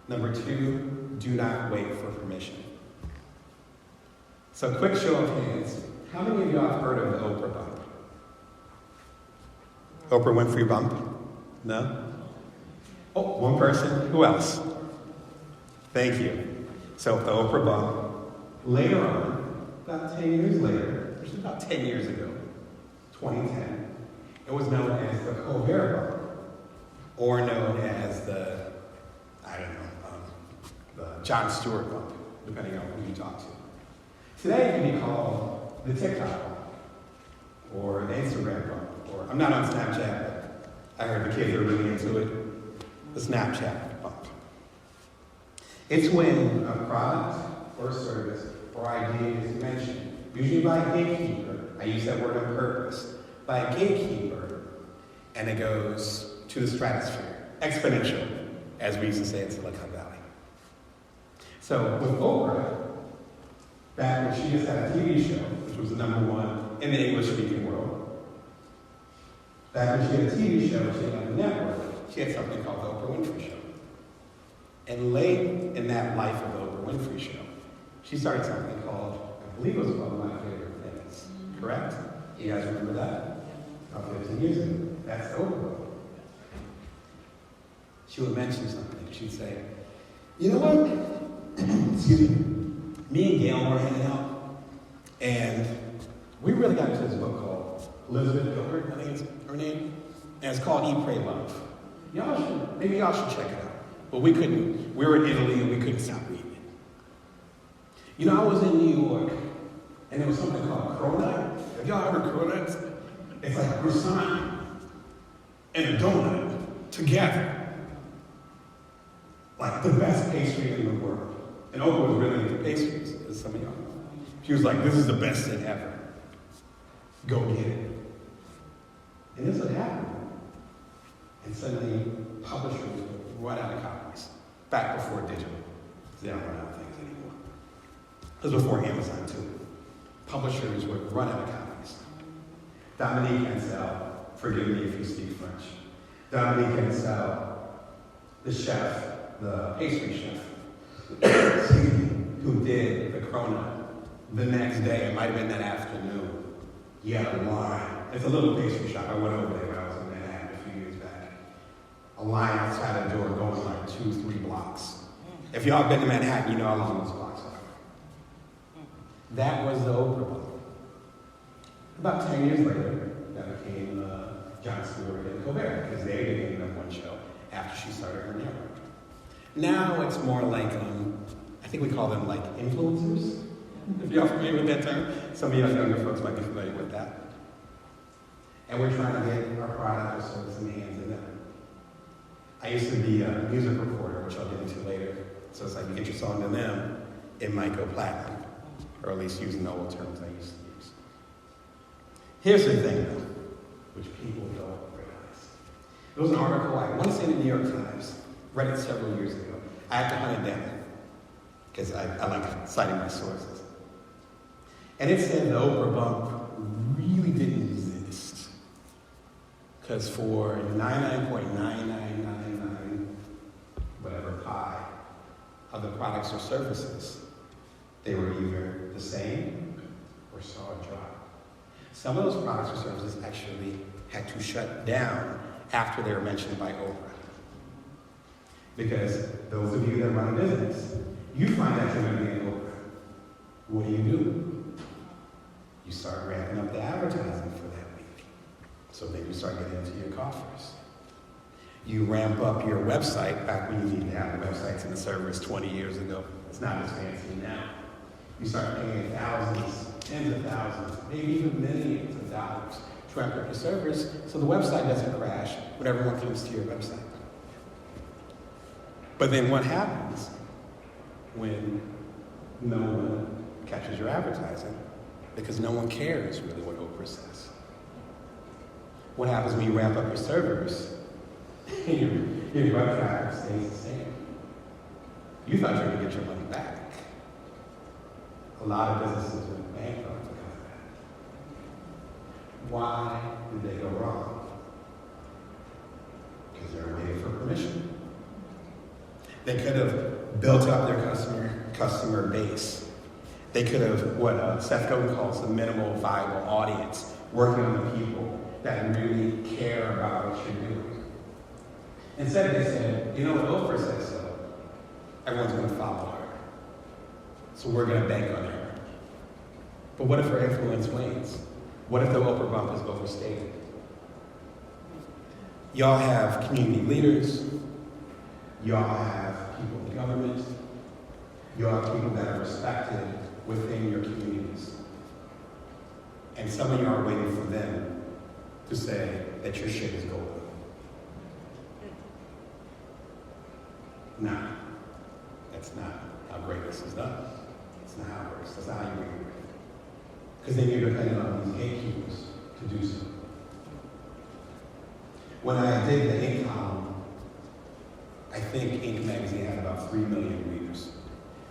Number two, do not wait for permission. So quick show of hands. How many of y'all have heard of the Oprah bump? Oprah Winfrey bump? No? Oh, one person. Who else? Thank you. So the Oprah bump, later on, about 10 years later, which is about 10 years ago, 2010, it was known as the Colbert bump, or known as the, the Jon Stewart bump, depending on who you talk to. Today it can be called the TikTok bump, or the Instagram bump, or I'm not on Snapchat, but I heard the kids are really into it, the Snapchat bump. It's when a product or service or idea is mentioned, usually by a gatekeeper, I use that word on purpose, by a gatekeeper, and it goes to the stratosphere, exponential, as we used to say in Silicon Valley. So with Oprah, back when she just had a TV show, which was the #1 in the English-speaking world, back when she had a TV show, she had a network, she had something called the Oprah Winfrey Show. And late in that life of the Oprah Winfrey Show, she started something called, I believe it was one of my favorite things, correct? You guys remember that? About 15 years ago. That's the Oprah Book. She would mention something. She'd say, you know what? Excuse me. Me and Gail were hanging out, and we really got into this book called Elizabeth Gilbert, I think it's her name, and it's called Eat, Pray, Love. Maybe y'all should check it out. But we couldn't. We were in Italy, and we couldn't stop reading it. You know, I was in New York, and there was something called cronut. Have y'all heard of cronuts? It's like a croissant and a donut together. Like the best pastry in the world. And Oprah was really into pastries, as some of y'all know. She was like, this is the best thing ever. Go get it. And this would happen. And suddenly, publishers would run out of copies. Back before digital. They don't run out of things anymore. This was before Amazon, too. Publishers would run out of copies. Dominique Ansel, forgive me if you speak French. Dominique Ansel, the chef, the pastry chef, who did the cronut the next day, it might have been that afternoon. He had a line. It's a little pastry shop. I went over there when I was in Manhattan a few years back. A line outside the door going like 2-3 blocks. If y'all been to Manhattan, you know how long those blocks are. That was the Oprah book. About 10 years later, that became Jon Stewart and Colbert, because they became the #1 show after she started her network. Now it's more like, I think we call them like influencers. If y'all familiar with that term, some of y'all younger folks might be familiar with that. And we're trying to get our product or service in the hands of them. I used to be a music reporter, which I'll get into later. So it's like you get your song to them, it might go platinum, or at least using the old terms I used to use. Here's the thing, though, which people don't realize. There was an article, I want to say in the New York Times, read it several years ago. I have to hunt it down because I like citing my sources. And it said the Oprah bump really didn't exist because for 99.9999 whatever pi of the products or services, they were either the same or saw a drop. Some of those products or services actually had to shut down after they were mentioned by Oprah. Because those of you that run a business, you find that you're going to be an Oprah. What do? You start ramping up the advertising for that week. So then you start getting into your coffers. You ramp up your website, back when you need to have the websites and the servers 20 years ago. It's not as fancy now. You start paying thousands, tens of thousands, maybe even millions of dollars to ramp up your servers so the website doesn't crash when everyone comes to your website. But then what happens when no one catches your advertising? Because no one cares really what Oprah says. What happens when you ramp up your servers and your web traffic stays the same? You thought you were going to get your money back. A lot of businesses went bankrupt because of that. Why did they go wrong? Because they were waiting for permission. They could have built up their customer base. They could have, Seth Godin calls the minimal viable audience, working on the people that really care about what you're doing. Instead, they said, you know what, Oprah says so. Everyone's going to follow her. So we're going to bank on her. But what if her influence wanes? What if the Oprah bump is overstated? Y'all have community leaders. Y'all have people in government. Y'all have people that are respected within your communities. And some of you are waiting for them to say that your shit is golden. Nah, that's not how greatness is done. That's not how it works. That's not how you make it great. Because then you're dependent on these gatekeepers to do so. When I did the Ink column, I think Ink magazine had about 3 million readers.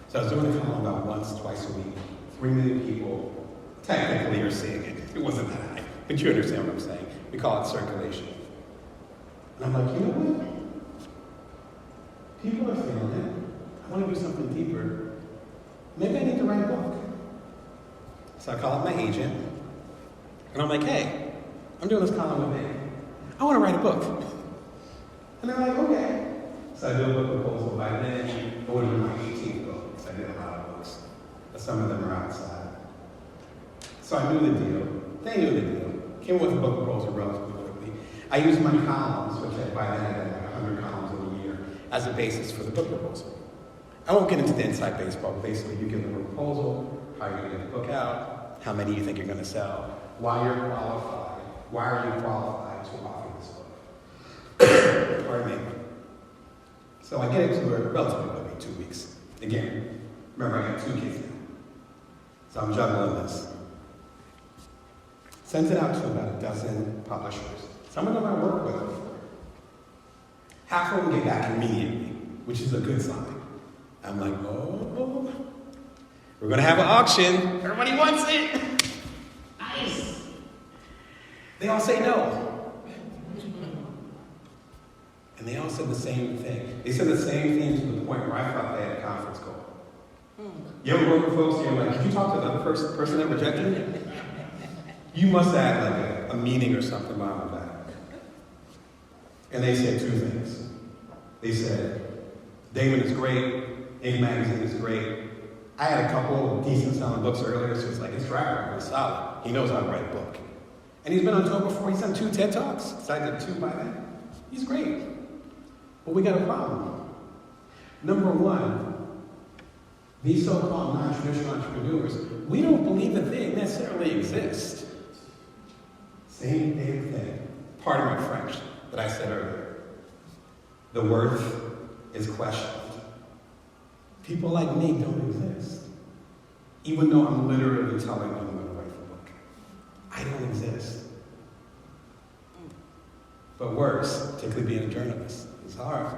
So I was doing a column about once, twice a week. 3 million people technically are seeing it. It wasn't that high, but you understand what I'm saying. We call it circulation. And I'm like, you know what? People are feeling it. I want to do something deeper. Maybe I need to write a book. So I call up my agent, and I'm like, hey, I'm doing this column with Damon. I want to write a book. And they're like, okay. So I do a book proposal. By then, it would have been my 18th book, because I did a lot of books. But some of them are outside. So I knew the deal. They knew the deal. Came with a book proposal relatively quickly. I used my columns, which by then I had like 100 columns in a year, as a basis for the book proposal. I won't get into the inside baseball, but basically you give them a proposal, how you're going to get the book out, how many you think you're going to sell, why you're qualified, why are you qualified to offer this book. Pardon me. So I get it to her relatively quickly, 2 weeks. Again, remember I got 2 kids now. So I'm juggling this. Sends it out to about a dozen publishers. Some of them I work with before. Half of them get back immediately, which is a good sign. I'm like, oh, we're going to have an auction. Everybody wants it. Nice. They all say no. And they all said the same thing. They said the same thing to the point where I thought they had a conference call. You ever work with folks and you're like, did you talk to the person that rejected it? You must have like a meeting or something behind my back. And they said 2 things. They said, Damon is great. Ink magazine is great. I had a couple of decent selling books earlier, so it's like his track record is solid. He knows how to write a book. And he's been on tour before. He's done 2 TED Talks. So I did 2 by then. He's great. But we got a problem. Number 1, these so-called non-traditional entrepreneurs, we don't believe that they necessarily exist. Same damn thing. Pardon my French that I said earlier. The worth is questioned. People like me don't exist. Even though I'm literally telling them I'm going to write the book. I don't exist. But worse, particularly being a journalist, is hard.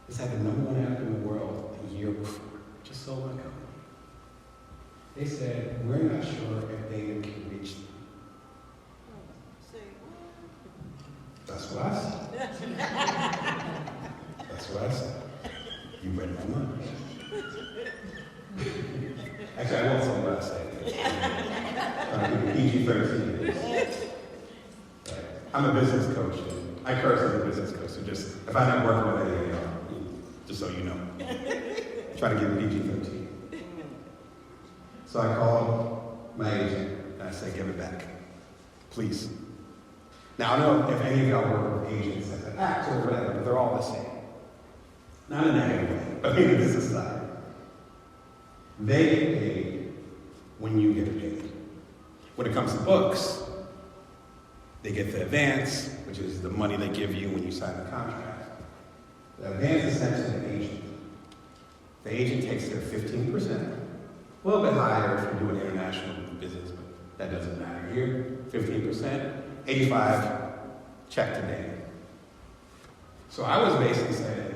It's had the #1 app in the world a year before. Just sold my company. They said, we're not sure if Damon can reach them. That's what I said. That's what I said. You read my mind. Actually, I won't say what I said. PG-13. Right. I'm a business coach. And I curse as a business coach, so just, if I'm not working with any of y'all, just so you know. Try to give PG-13. So I called my agent, and I said, give it back. Please. Now, I don't know if any of y'all work with agents as an actor or whatever, but they're all the same. Not in a negative way, but in the business side. They get paid when you get paid. When it comes to books, they get the advance, which is the money they give you when you sign the contract. The advance is sent to the agent. The agent takes their 15%, a little bit higher if you're doing international business, but that doesn't matter here. 15%, 85%, check to Damon. So I was basically saying,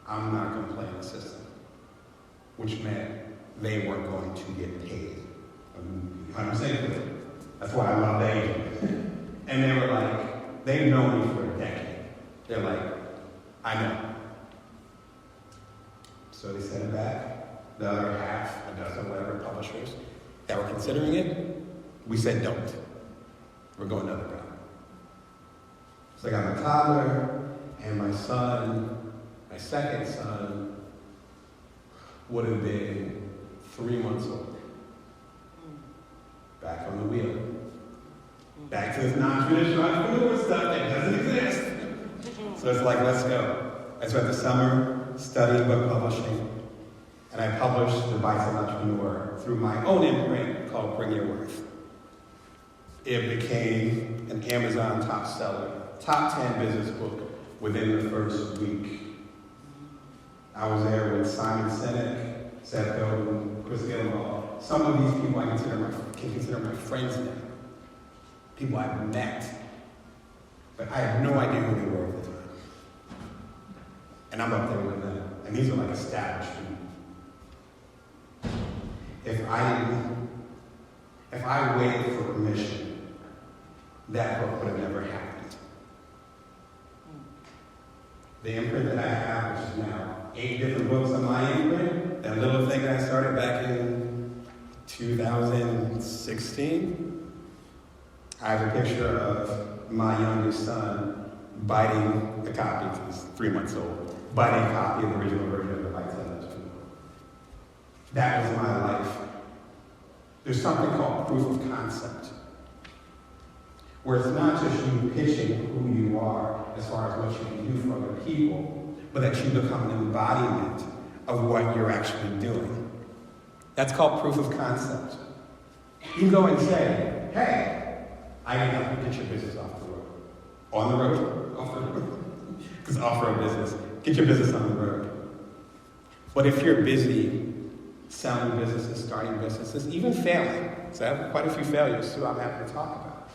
I'm not going to play in the system, which meant they weren't going to get paid. You understand? That's why I love the agent. And they were like, they've known me for a decade. They're like, I know. So they sent it back. The other half, a dozen, whatever, publishers that were considering it, we said don't. We're going another route. So I got my toddler and my son, my second son, would have been 3 months old. Back on the wheel. Back to this non-traditional entrepreneur stuff that doesn't exist. So it's like, let's go. I spent the summer studying book publishing, and I published The Vital Entrepreneur through my own imprint called Bring Your Worth. It became an Amazon top seller, top 10 business book within the first week. I was there with Simon Sinek, Seth Godin, Chris Gilmore. Some of these people I can consider my friends now. People I've met. But I had no idea who they were at the time. And I'm up there with them. And these are like established people. If I waited for permission, that book would have never happened. The imprint that I have, which is now 8 different books on my imprint, that little thing that I started back in 2016, I have a picture of my youngest son biting a copy, because he's 3 months old, biting a copy of the original version of the Vital Entrepreneur. That was my life. There's something called proof of concept, where it's not just you pitching who you are as far as what you can do for other people, but that you become an embodiment of what you're actually doing. That's called proof of concept. You can go and say, hey, I can help you get your business off the road. On the road? Off the road. Because off-road business. Get your business on the road. But if you're busy selling businesses, starting businesses, even failing, so I have quite a few failures too I'm happy to talk about,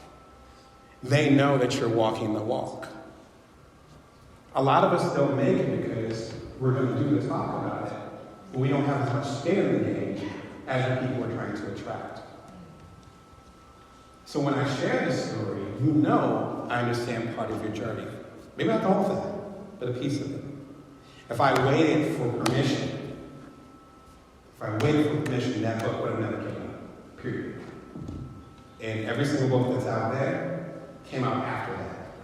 they know that you're walking the walk. A lot of us don't make it because we're going to do the talk about it, but we don't have as much skin in the game as the people we're trying to attract. So when I share this story, you know I understand part of your journey. Maybe not the whole thing, but a piece of it. If I waited for permission, that book would have never came out, period. And every single book that's out there came out after that.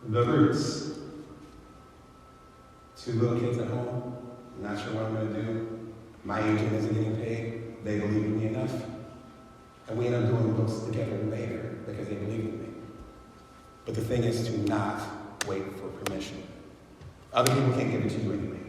The Roots. 2 little kids at home, not sure what I'm going to do. My agent isn't getting paid. They believe in me enough. And we end up doing books together later because they believe in me. But the thing is to not wait for permission. Other people can't give it to you anyway.